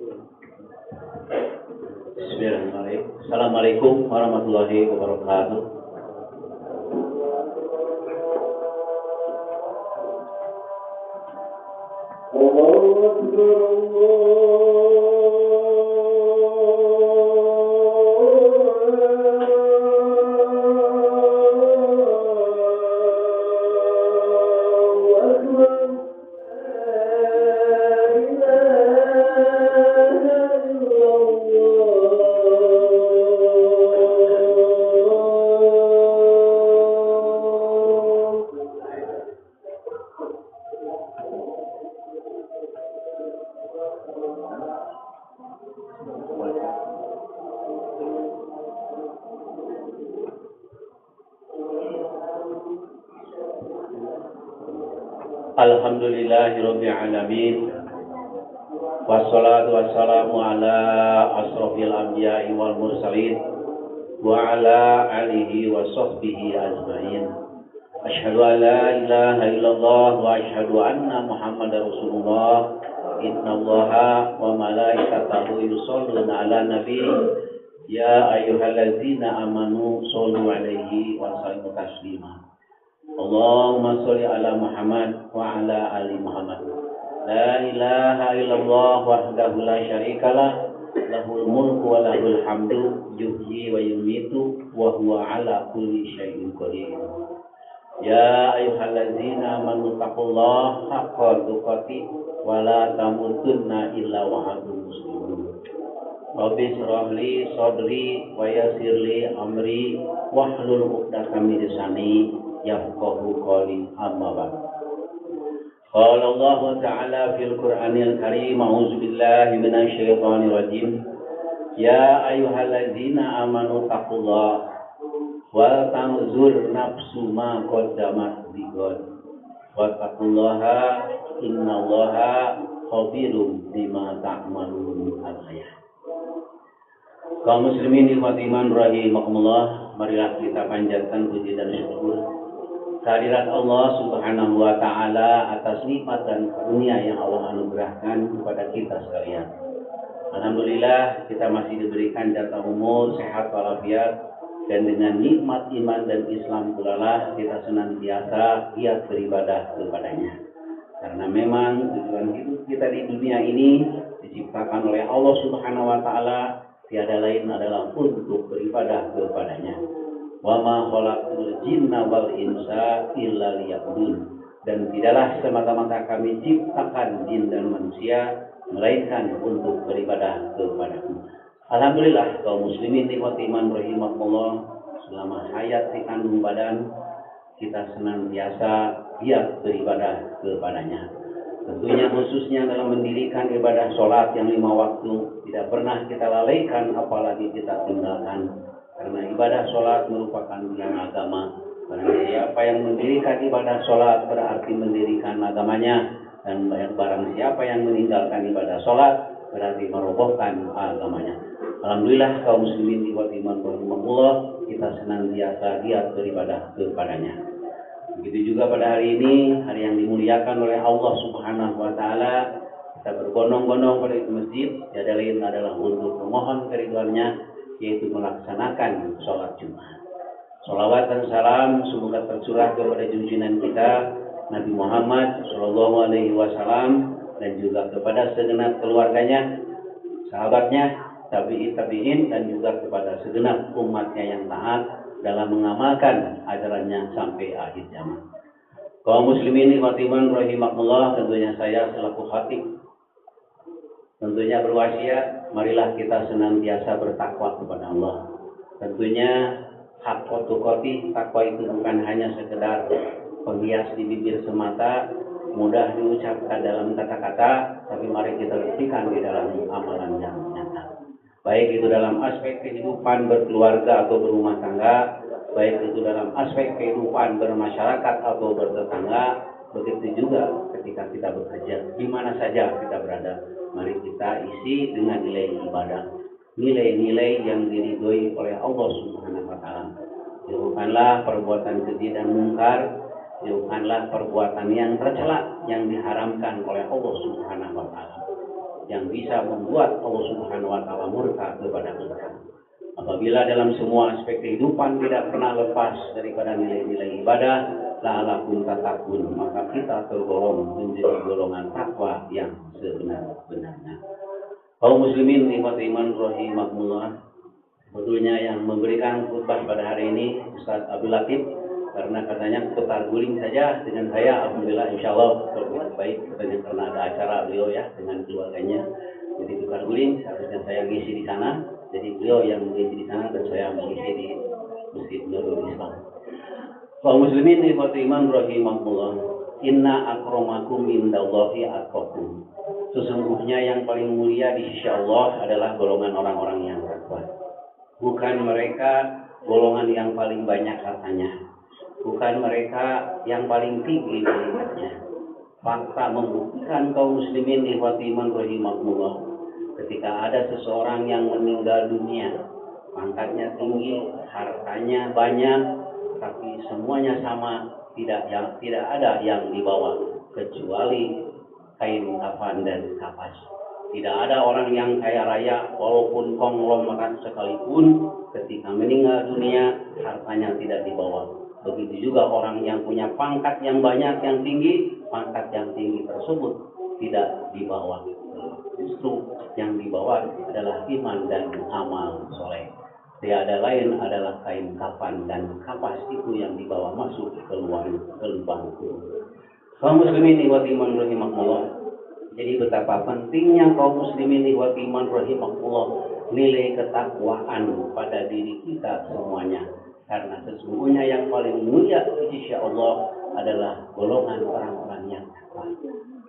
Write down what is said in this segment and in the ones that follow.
Bismillahirrahmanirrahim. Assalamualaikum warahmatullahi wabarakatuh. Allahu Akbar. Alhamdulillahirabbil alamin. Wassalatu wassalamu ala asrofil anbiya'i wal mursalin wa ala alihi wa sahbihi ajmain. Asyhadu an la ilaha illallah wa asyhadu anna Muhammadar Rasulullah. Innallaha wa malaikatahu yusholluna 'alan nabi. Ya ayyuhallazina amanu shollu 'alaihi wa sallimu taslima. Allahumma sholli ala Muhammad wa ala ali Muhammad. La ilaha illallah wahdahu la syarikalah, lahul mulku wa lahul hamdu, yuhyi wa yumitu wa huwa ala kulli syai'in qadir. Ya ayyuhallazina amanu taqullaha haqqa tuqatih wa la tamutunna illa wa antum muslimun. Rabbi shrah li sadri wa yassir li amri wahlul 'uqdatam min lisani yafqahu qawli. Amma ba'd. Qala Allah Ta'ala fil Qur'anil Karim, a'udzu billahi minasy syaithanir rajim. Ya ayyuhallazina amanu taqullaha wa tanzur nafsu ma qaddamat lighad wa taqullaha innallaha khabirum bima ta'malun. Al-ayat. Kaum muslimin nikmati iman rahimakumullah, marilah kita panjatkan puji dan syukur kehadirat Allah Subhanahu wa Ta'ala atas nikmat dan karunia yang Allah anugerahkan kepada kita sekalian. Alhamdulillah, kita masih diberikan jatah umur, sehat walafiat, dan dengan nikmat iman dan Islam pula kita senantiasa giat beribadah kepadanya. Karena memang tujuan hidup kita di dunia ini diciptakan oleh Allah Subhanahu wa Ta'ala, tiada lain adalah untuk beribadah kepadanya. Wa ma khalaqtul jinna wal insa illa liya'budun. Dan tidaklah semata-mata kami ciptakan jin dan manusia melainkan untuk beribadah kepadamu. Alhamdulillah, kaum muslimin nikmati iman rahimakumullah, selama hayat di kandung badan kita senantiasa giat beribadah kepadanya. Tentunya khususnya dalam mendirikan ibadah sholat yang 5 waktu tidak pernah kita lalaikan apalagi kita tinggalkan. Karena ibadah sholat merupakan tiang agama. Karena siapa yang mendirikan ibadah sholat berarti mendirikan agamanya. Dan barang siapa yang meninggalkan ibadah sholat berarti merobohkan agamanya. Alhamdulillah, kaum muslimin di iman rahimahullah, kita senantiasa giat beribadah kepadanya. Begitu juga pada hari ini, hari yang dimuliakan oleh Allah Subhanahu wa Ta'ala, kita berbondong-bondong pada itu masjid, tiada lain adalah untuk memohon keridhaannya, yaitu melaksanakan sholat Jumat. Sholawat dan salam semoga tercurah kepada junjungan kita Nabi Muhammad Sallallahu Alaihi Wasallam dan juga kepada segenap keluarganya, sahabatnya, tabi'in dan juga kepada segenap umatnya yang taat dalam mengamalkan ajarannya sampai akhir zaman. Kaum muslimin nikmatiman rahimakumullah, tentunya saya selaku khatib tentunya berwasiat, marilah kita senantiasa bertakwa kepada Allah. Tentunya haqqa tuqatih, takwa itu bukan hanya sekedar penghias di bibir semata, mudah diucapkan dalam kata-kata, tapi mari kita buktikan di dalam amalan yang nyata. Baik itu dalam aspek kehidupan berkeluarga atau berumah tangga, baik itu dalam aspek kehidupan bermasyarakat atau bertetangga, begitu juga ketika kita bekerja, di mana saja kita berada. Mari kita isi dengan nilai ibadah, nilai-nilai yang diridhoi oleh Allah Subhanahu wa Ta'ala. Jauhkanlah perbuatan keji dan mungkar, jauhkanlah perbuatan yang tercela yang diharamkan oleh Allah Subhanahu wa Ta'ala. yang bisa membuat Allah Subhanahu wa taala murka kepada kita. Apabila dalam semua aspek kehidupan tidak pernah lepas daripada nilai-nilai ibadah, la'alakum tattaqun, maka kita tergolong menjadi golongan takwa yang sebenar-benarnya. Kaum muslimin ikhwati iman rahimakumullah, sebetulnya yang memberikan khutbah pada hari ini Ustaz Abdul Latif, karena katanya putar guling saja dengan saya, alhamdulillah insyaallah lebih baik katanya, karena ada acara beliau ya dengan keluarganya, jadi putar guling seharusnya saya ngisi di sana, jadi beliau yang mengisi di sana dan saya mengisi di Masjid Nurul Islam. Kaum muslimin ikhwati iman rahimakumullah, inna akramakum indallahi atqakum, sesungguhnya yang paling mulia di sisi Allah adalah golongan orang-orang yang takwa. Bukan mereka golongan yang paling banyak hartanya, bukan mereka yang paling tinggi derajatnya. Fakta membuktikan kaum muslimin ikhwati iman rahimakumullah, ketika ada seseorang yang meninggal dunia, pangkatnya tinggi, hartanya banyak, tapi semuanya sama, tidak ada yang dibawa kecuali kain kafan dan kapas. Tidak ada orang yang kaya raya walaupun konglomerat sekalipun, ketika meninggal dunia hartanya tidak dibawa. Begitu juga orang yang punya pangkat yang banyak, yang tinggi, pangkat yang tinggi tersebut tidak dibawa. Justru yang dibawa adalah iman dan amal soleh. Tiada lain adalah kain kafan dan kapas, itu yang dibawa masuk ke lubang kubur. Kaum muslimin ikhwati iman rahimakumullah, jadi betapa pentingnya kaum muslimin ikhwati iman rahimakumullah nilai ketakwaan pada diri kita semuanya. Karena sesungguhnya yang paling mulia di sisi Allah adalah golongan orang-orang yang takwa.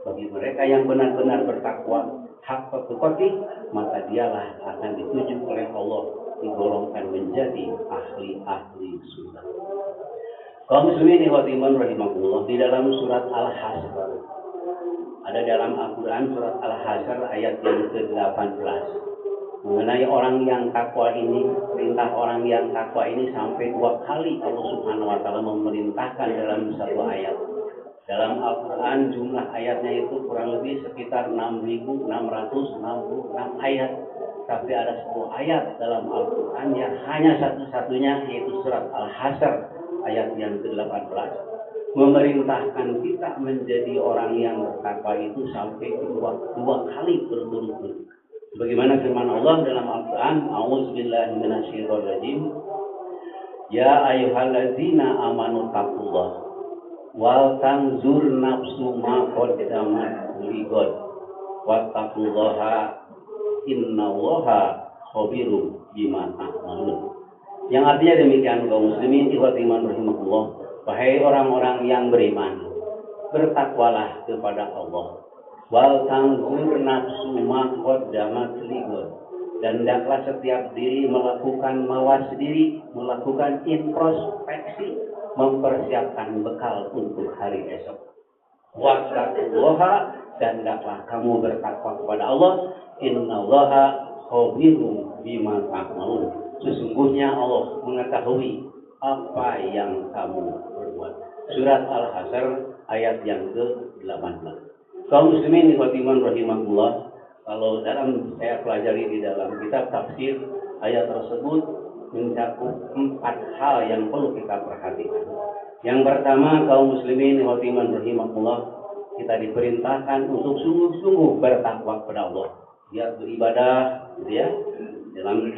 Bagi mereka yang benar-benar bertakwa, hak tuqatih, maka dialah akan ditunjuk oleh Allah, digolongkan menjadi ahli-ahli surga. Kaum muslimin ikhwati iman rahimakumullah, di dalam surat Al-Hasyr, ada dalam Al-Quran surat Al-Hasyr ayat yang ke-18 mengenai orang yang takwa ini. Perintah orang yang takwa ini sampai 2 kali Allah Subhanahu wa taala memerintahkan dalam satu ayat. Dalam Al-Quran jumlah ayatnya itu kurang lebih sekitar 6.666 ayat, tapi ada 10 ayat dalam Al-Quran yang hanya satu-satunya, yaitu surat Al-Hasyr ayat yang ke-18, memerintahkan kita menjadi orang yang bertakwa itu sampai dua kali berturut-turut. Sebagaimana firman Allah dalam Al-Quran, a'udzubillahi minasyaitonir rajim, ya ayyuhallazina amanu taqullah wal tanzur nafsu ma qaddamat lighad wattaqullaha innallaha khabirum bima ta'malun. Yang artinya demikian, kaum muslimin ikhwati iman rahimakumullah, wahai orang-orang yang beriman, bertakwalah kepada Allah. Wal tanzur nafsu ma qaddamat lighad, dan hendaklah setiap diri melakukan mawas diri, melakukan introspeksi, mempersiapkan bekal untuk hari esok. Wattaqullaha, dan hendaklah kamu bertakwa kepada Allah. Innallaha khabirum bima ta'malun, sesungguhnya Allah mengetahui apa yang kamu berbuat. Surat Al-Hasyr ayat yang ke-18. Kaum muslimin ikhwati iman rahimakumullah, kalau dalam saya pelajari di dalam kitab tafsir, ayat tersebut mencakup 4 hal yang perlu kita perhatikan. Yang pertama, kaum muslimin ikhwati iman rahimakumullah, kita diperintahkan untuk sungguh-sungguh bertakwa kepada Allah. Dia beribadah, gitu ya. Dalam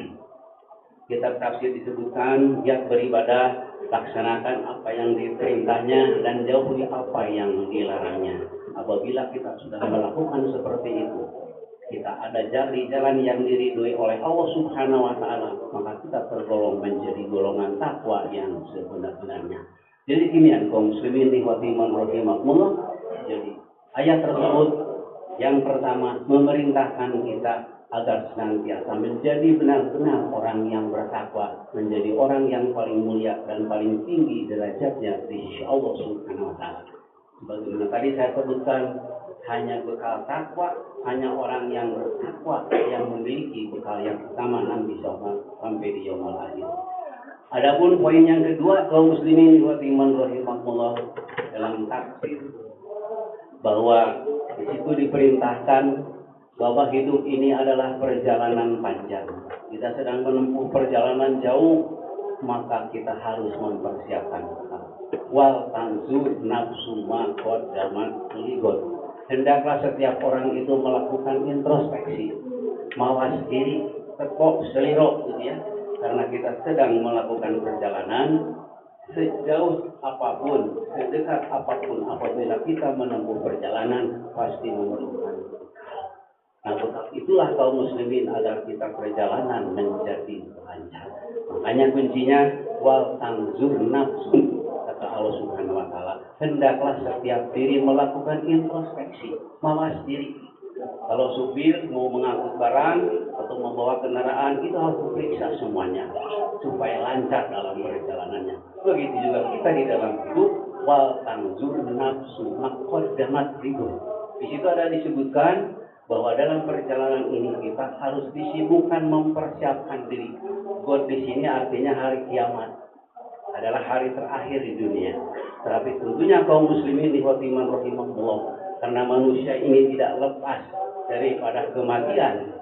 kitab tafsir disebutkan, giat beribadah, laksanakan apa yang diperintahnya dan jauhi apa yang dilarangnya. Apabila kita sudah melakukan seperti itu, kita ada jalan yang diridhoi oleh Allah Subhanahu wa taala, maka kita tergolong menjadi golongan takwa yang sebenar-benarnya. Jadi demikian kaum muslimin ikhwati iman rahimakumullah. Jadi ayat tersebut yang pertama memerintahkan kita agar senantiasa menjadi benar-benar orang yang bertakwa, menjadi orang yang paling mulia dan paling tinggi derajatnya di sisi Allah Subhanahu wa taala. Sebagaimana tadi saya sebutkan, hanya bekal takwa, hanya orang yang bertakwa yang memiliki bekal yang pertama nanti sampai di yaumul akhir. Adapun poin yang kedua, kaum muslimin wa iman rahimakumullah, dalam tafsir bahwa di situ diperintahkan bahwa hidup ini adalah perjalanan panjang. Kita sedang menempuh perjalanan jauh, maka kita harus mempersiapkan bekal. Wal tanzur nafsu ma qaddamat ligot. Hendaklah setiap orang itu melakukan introspeksi, mawas diri, tekok selirok gitu ya. Karena kita sedang melakukan perjalanan, sejauh apapun, sedekat apapun, apabila kita menempuh perjalanan pasti memerlukan bekal. Nah, bekal itulah kaum muslimin agar kita perjalanan menjadi lancar. Makanya kuncinya wal tanzur nafsu, kata Allah Subhanahu wa taala, hendaklah setiap diri melakukan introspeksi, mawas diri. Kalau supir mau mengangkut barang atau membawa kendaraan, itu harus diperiksa semuanya supaya lancar dalam perjalanannya. Begitu juga kita di dalam hidup, wal tanzur nafsu ma qaddamat ligot. Di situ ada disebutkan bahwa dalam perjalanan ini kita harus disibukkan mempersiapkan diri. God di sini artinya hari kiamat, adalah hari terakhir di dunia. Tapi tentunya kaum muslimin ikhwatiman rahimahullah, karena manusia ini tidak lepas daripada kematian,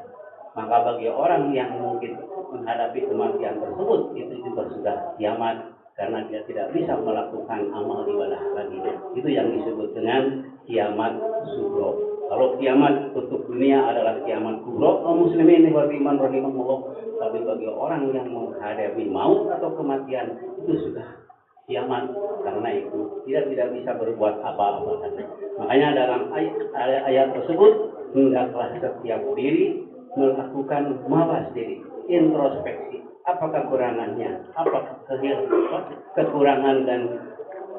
maka bagi orang yang mungkin menghadapi kematian tersebut, itu juga sudah kiamat, karena dia tidak bisa melakukan amal ibadah lagi. Itu yang disebut dengan kiamat sugro. Kalau kiamat untuk dunia adalah kiamat kubro, kaum muslimin ikhwatiman rahimahullah. Tapi bagi orang yang menghadapi maut atau kematian, itu sudah kiamat. Karena itu tidak bisa berbuat apa-apa. Makanya dalam ayat tersebut, hendaklah setiap diri melakukan mawas diri, introspeksi. Apa kekurangannya, apa kekurangan dan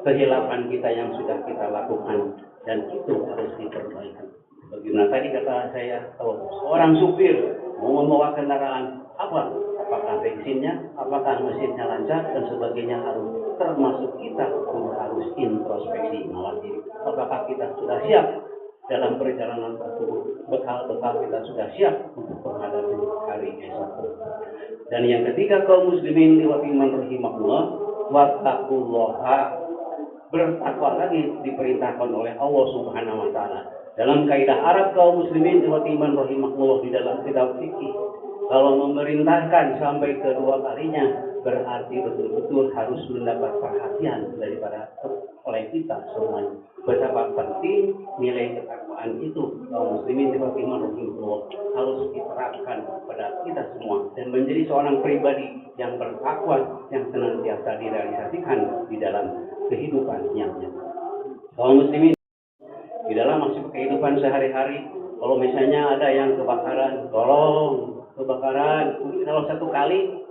kehilafan kita yang sudah kita lakukan, dan itu harus diperbaiki. Bagaimana tadi kata saya, seorang supir mau membawa kendaraan, apakah bensinnya, apakah mesinnya lancar dan sebagainya, harus termasuk kita harus introspeksi, mawas diri. Apakah kita sudah siap dalam perjalanan tersebut, bekal-bekal kita sudah siap untuk menghadapi hari esok. Dan yang ketiga, kaum muslimin ikhwatiman rahimahullah, wattaqullaha, bertakwa lagi diperintahkan oleh Allah Subhanahu wa taala. Dalam kaidah Arab kaum muslimin ikhwatiman rahimahullah, di dalam kitab fikih, kalau memerintahkan sampai kedua kalinya, berarti betul-betul harus mendapat perhatian daripada oleh kita semuanya. Betapa penting nilai ketakwaan itu kaum muslimin ikhwatiman rahimahullah harus diterapkan kepada kita semua, dan menjadi seorang pribadi yang bertakwa, yang senantiasa direalisasikan di dalam kehidupan yang nyata. Kaum muslimin di dalam masuk kehidupan sehari-hari, kalau misalnya ada yang kebakaran, tolong kebakaran, mungkin kalau satu kali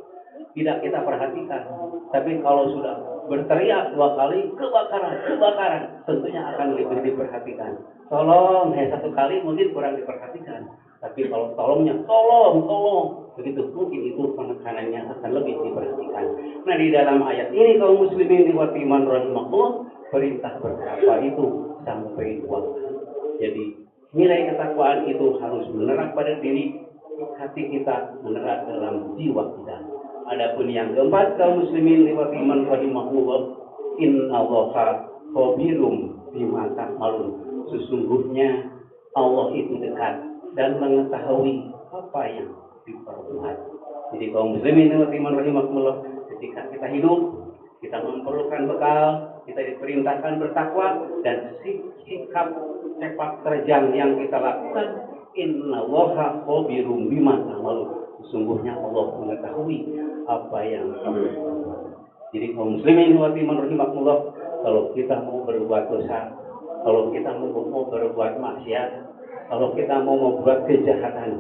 tidak kita perhatikan, tapi kalau sudah berteriak 2 kali, kebakaran, tentunya akan lebih diperhatikan. Tolong, satu kali mungkin kurang diperhatikan, tapi kalau tolongnya, tolong, begitu mungkin itu penekanannya akan lebih diperhatikan. Nah, di dalam ayat ini kaum muslimin ikhwatiman rahimahullah, perintah bertakwa itu sampai 2 kali. Jadi nilai ketakwaan itu harus menerap pada diri, hati kita, menerap dalam jiwa kita. Adapun yang keempat, kaum muslimin ikhwatiman rahimahullah, innallaha khabirum bima ta'malun. Sesungguhnya Allah itu dekat dan mengetahui apa yang diperbuat. Jadi kaum muslimin ikhwatiman rahimahullah, ketika kita hidup, kita memerlukan bekal, kita diperintahkan bertakwa, dan sikap sepak terjang yang kita lakukan, innallaha khabirum bima ta'malun. Sesungguhnya Allah mengetahui apa yang kamu lakukan. Jadi kaum muslimin ikhwatiman rahimahullah, kalau kita mau berbuat dosa, kalau kita mau berbuat maksiat, kalau kita mau membuat kejahatan,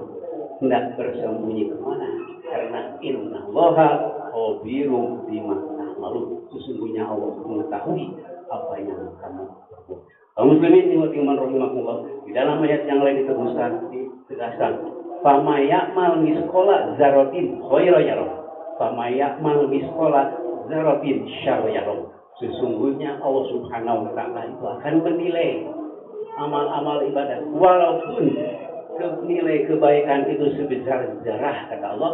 hendak bersembunyi kemana? Karena innallaha khabirum bima ta'malun. Sesungguhnya Allah mengetahui apa yang kamu perbuat. Kaum muslimin ikhwatiman rahimahullah, di dalam ayat yang lain ditegaskan, fama ya'mal misqala dzarratin khairan yarah, fama ya'mal misqala dzarratin syarran yarah. Sesungguhnya Allah Subhanahu wa taala itu akan menilai amal-amal ibadah, walaupun nilai kebaikan itu sebesar zarah, kata Allah,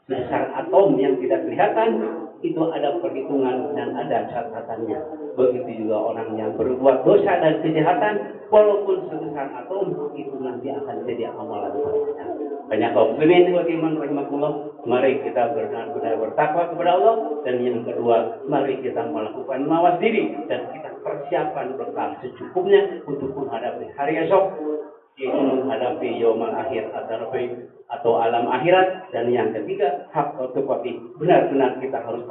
Sebesar atom yang tidak kelihatan, itu ada perhitungan dan ada catatannya. Begitu juga orang yang berbuat dosa dan kejahatan, walaupun sebesar atom, itu nanti akan jadi amalan mereka. Banyak kaum muslimin bagaimana rahimakumullah, mari kita benar-benar bertakwa kepada Allah. Dan yang kedua, mari kita melakukan mawas diri dan kita persiapkan bekal secukupnya untuk menghadapi hari esok, yaitu menghadapi yaumul akhir atau alam akhirat. Dan yang ketiga, hak tetapi benar-benar kita harus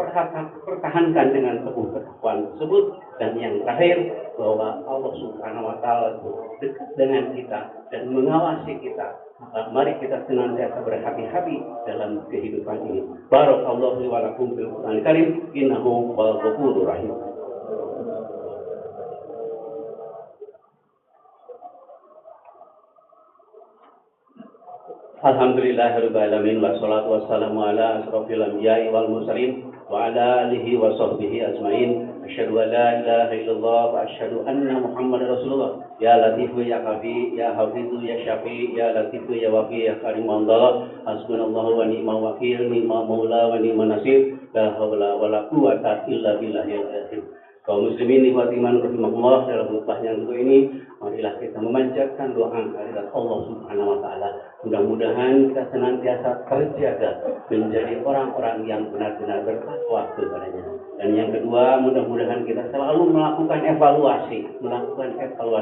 pertahankan dengan teguh ketakwaan tersebut. Dan yang terakhir, bahwa Allah Subhanahu wa taala dekat dengan kita dan mengawasi kita. Maka mari kita senantiasa berhati-hati dalam kehidupan ini. Barakallahu li wa lakum bil Qur'anil Karim, innahu huwal ghafurur rahim. Alhamdulillahirabbil alamin wassalatu wassalamu ala asrofil anbiya'i wal mursalin wa ala alihi wa sahbihi ajmain. Asyhadu an la ilaha illallah wa asyhadu anna Muhammadar Rasulullah. Ya Latifu ya Kafi ya Hafizu ya Syafi ya Latifu ya Wafi ya Karim Allah. Hasbunallahu wa ni'mal wakil, ni'mal maula wa ni'man nasir. La haula wala quwwata illa billahil azim. Kaum muslimin ikhwati iman rahimakumullah, dalam khutbah yang kedua ini marilah kita memanjatkan doa kehadirat Allah Subhanahu wa taala. Mudah-mudahan kita senantiasa terjaga menjadi orang-orang yang benar-benar bertakwa kepadanya. Dan yang kedua, mudah-mudahan kita selalu melakukan evaluasi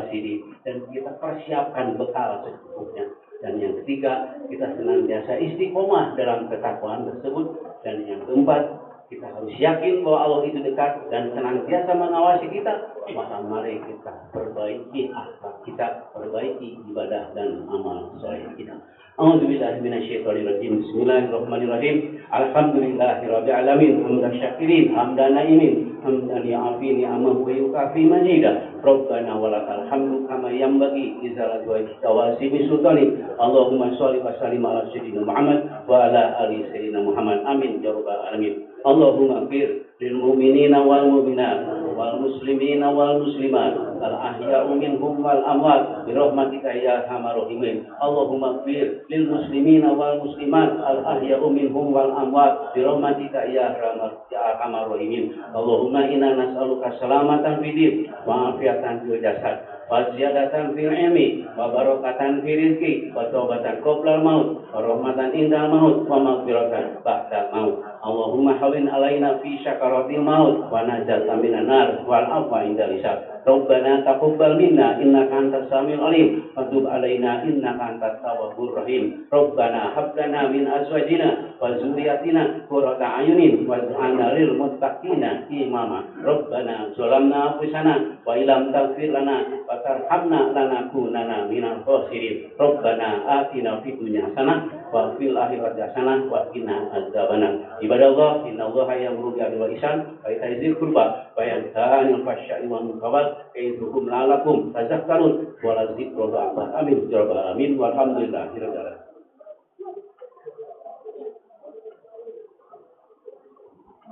diri dan kita persiapkan bekal secukupnya. Dan yang ketiga, kita senantiasa istiqomah dalam ketakwaan tersebut. Dan yang keempat, kita harus yakin bahwa Allah itu dekat dan senantiasa mengawasi kita. Maka mari kita perbaiki akhlak kita, perbaiki ibadah dan amal soleh kita. A'udzubillahi minasyaitonirrajim. Bismillahirrahmanirrahim. Alhamdulillahirabbil alamin. Hamdan syakirin, hamdan naimin, hamdan ya'afini amahu wa yukafi majidah. Rabbana walakal hamdu kama yanbaghi lidzalali wajhika wa azimi sultani. Allahumma shalli wa sallim ala sayyidina Muhammad wa ala ali sayyidina Muhammad. Amin ya rabbal alamin. Allahumma fir lil mu'minina wal mu'minat wal muslimina wal muslimat al ahya'u minhum wal amwat bi rahmatika ya arhamar rahimin. Allahumma fir lil muslimina wal muslimat al ahya'u minhum wal amwat bi rahmatika ya arhamar rahimin. Allahumma inna nas'aluka salamatan fid din wa afiatan fil jasad wa ziyadatan fil ilmi wa barakatan fil rizqi wa taubatan qoblal maut wa rahmatan indal maut wa maghfiratan ba'dal maut. Allahumma hawin alaina fi syakaratil maut wa najatan minan nar wal afwa indal hisab. Rabbana taqabbal minna innaka antas samiul alim wa tub alaina innaka antat tawwabur rahim. Rabbana hab lana min azwajina wa dzurriyyatina qurrata a'yunin waj'alna lil muttaqina imama. Rabbana zalamna anfusana wa illam taghfir lana wa tarhamna lanakunanna minal khasirin. Rabbana atina fid dunya hasanah wa fil akhirati hasanah wa qina adzabannar. Ibadallah, innallaha ya'muru bil 'adli wal ihsan wa ita'i dzil qurba wa yanha 'anil fahsya'i wal munkar wa ya'idzukum la'allakum tadhakkarun. Wa la dzikru akbar. Amin ya rabbal alamin. Walhamdulillahirabbil alamin.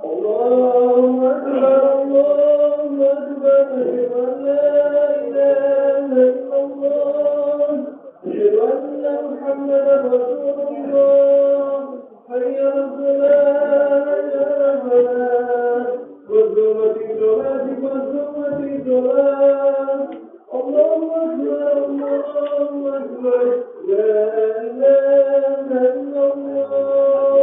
Allahu akbar, Allahu akbar, la ilaha illallah, asyhadu anna Muhammadar Rasulullah.